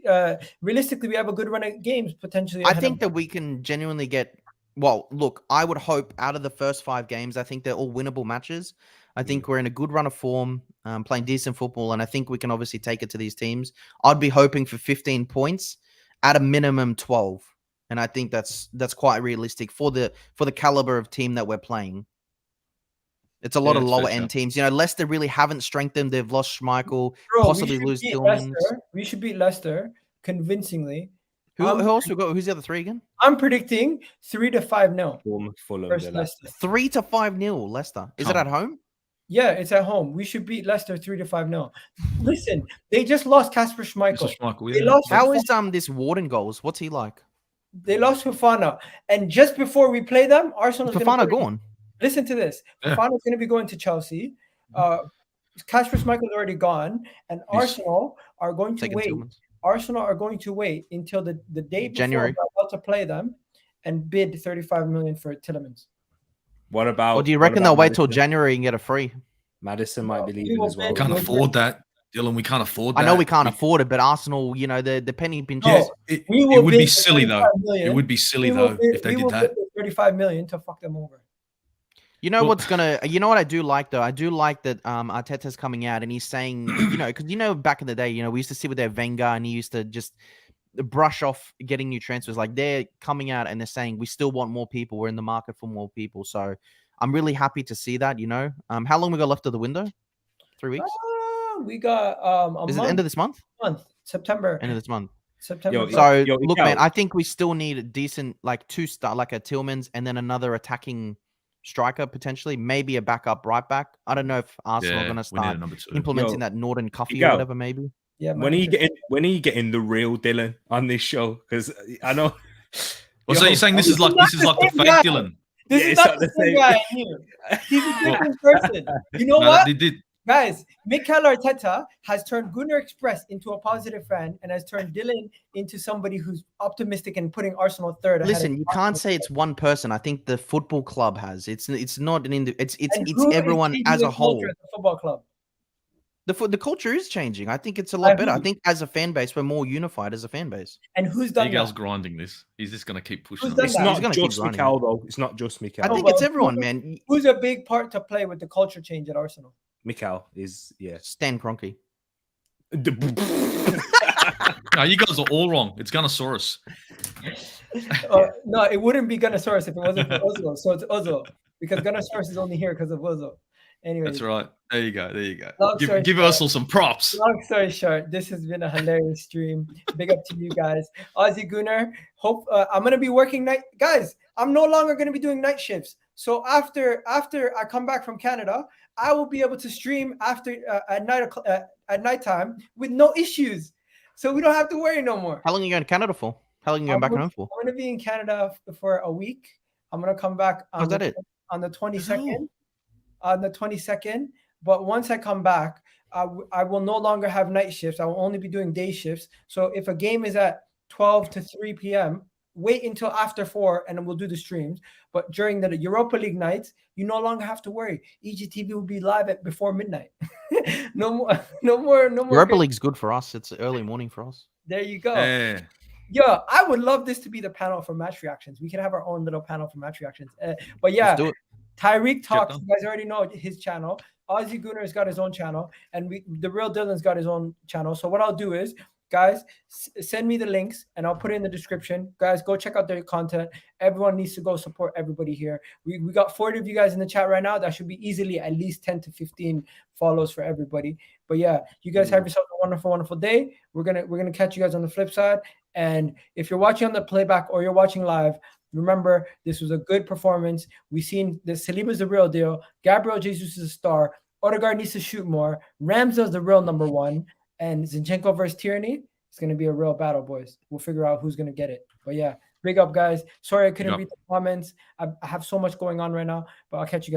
Realistically, we have a good run of games potentially. I ahead think of that us. we can genuinely get. Well, look, I would hope out of the first 5 games, I think they're all winnable matches. I think we're in a good run of form, playing decent football, and I think we can obviously take it to these teams. I'd be hoping for 15 points, at a minimum 12, and I think that's quite realistic for the caliber of team that we're playing. It's a lot of it's fair lower end shout. teams. Leicester really haven't strengthened. They've lost Schmeichel, Bro, possibly we should lose beat Tillmans. Leicester. We should beat Leicester convincingly. Who else we got? Who's the other 3 again? I'm predicting 3-5-0 Fulham. versus Leicester. 3-5-0 Leicester. Is it Come. at home? Yeah, it's at home. We should beat Leicester 3-5-0. Listen, they just lost Kasper Schmeichel. Mr. Schmeichel, They yeah. lost. How is this Warden goals? What's he like? They lost Fofana, and just before we play them, Arsenal's Fofana gone. Listen to this. Yeah. Fofana's going to be going to Chelsea. Kasper Schmeichel's already gone, and He's Arsenal are going to Taking wait. Tillmans. Arsenal are going to wait until the day before January. we're about to play them, and bid 35 million for Tielemans. What about? Or do you what reckon about they'll wait till Maddison? January and get a free? Madison might be We leaving will as well. bid- We can't We'll afford that, Dylan. We can't afford that. I know we can't afford it, but Arsenal, the penny pinches. Yeah, it We will would be bid for silly though. 35 million. It would be silly We will though bid- if they we did will that. bid 35 million to fuck them over. You know Well- what I do like though? I do like that Arteta's coming out and he's saying, because back in the day, we used to sit with their Wenger and he used to just brush off getting new transfers. Like they're coming out and they're saying we still want more people. We're in the market for more people. So I'm really happy to see that. How long we got left of the window? 3 weeks? We got a Is it month. the end of this month? September. End of this month. September. So Yo, look, Egal. man, I think we still need a decent like 2-star, like a Tillmans, and then another attacking striker potentially, maybe a backup right back. I don't know if Arsenal are going to we need a start number 2. implementing Yo, that Northern Coffee or Egal. whatever, maybe. Yeah, When are you getting the real Dylan on this show? Because I know. Well, so you're saying this is like This the is not the fake same guy. Dylan? This Yeah, is it's not not the the same same. guy here. He's a different person. You know No, what? they did. Guys, Mikel Arteta has turned Gunnar Express into a positive fan and has turned Dylan into somebody who's optimistic and putting Arsenal third. ahead Listen, of you can't Arsenal. say it's one person. I think the football club has. It's not an it's And who is everyone changing as the a whole. culture at the football club? The culture is changing. I think it's a lot better. I who? think as a fan base, we're more unified as a fan base. And who's done Egal's that? grinding this. He's just going to keep pushing Who's on done this. It's that? He's not gonna keep just grinding Mikel though. It's not just Mikel. I think but it's who- everyone, man. Who's a big part to play with the culture change at Arsenal? Mikel is Stan Kroenke. No, you guys are all wrong. It's Gunnosaurus. No, it wouldn't be Gunnosaurus if it wasn't for Ozil. So it's Ozil because Gunnosaurus is only here because of Ozil. Anyway, That's right. There you go. There you go. Long story Give short. Ursel some props. long story short, this has been a hilarious stream. Big up to you guys. Aussie Gooner, hope I'm gonna be working night. Guys, I'm no longer gonna be doing night shifts. So after I come back from Canada, I will be able to stream after at nighttime with no issues. So we don't have to worry no more. How long are you going to Canada for? How long are you going back home for? I'm gonna be in Canada for a week. I'm gonna come back on How's that it? on the 22nd. On the 22nd. But once I come back, I will no longer have night shifts. I will only be doing day shifts. So if a game is at 12 to 3 p.m., wait until after 4 and then we'll do the streams. But during the Europa League nights, you no longer have to worry. EGTV will be live at before midnight. no more. Europa League's good for us. It's early morning for us. There you go. Yeah. Yeah, I would love this to be the panel for match reactions. We can have our own little panel for match reactions. But yeah, Let's do it. Tereak Talks, done. you guys already know his channel. Aussie Gooner's got his own channel, and Therealdilon's got his own channel. So what I'll do is, guys, send me the links, and I'll put it in the description. Guys, go check out their content. Everyone needs to go support everybody here. We got 40 of you guys in the chat right now. That should be easily at least 10 to 15 follows for everybody. But yeah, you guys have yourself a wonderful, wonderful day. We're gonna catch you guys on the flip side. And if you're watching on the playback or you're watching live, Remember, this was a good performance. We've seen that Saliba's the real deal. Gabriel Jesus is a star. Odegaard needs to shoot more. Ramsdale's the real number one. And Zinchenko versus Tierney, it's going to be a real battle, boys. We'll figure out who's going to get it. But yeah, big up, guys. Sorry I couldn't read the comments. I have so much going on right now, but I'll catch you guys.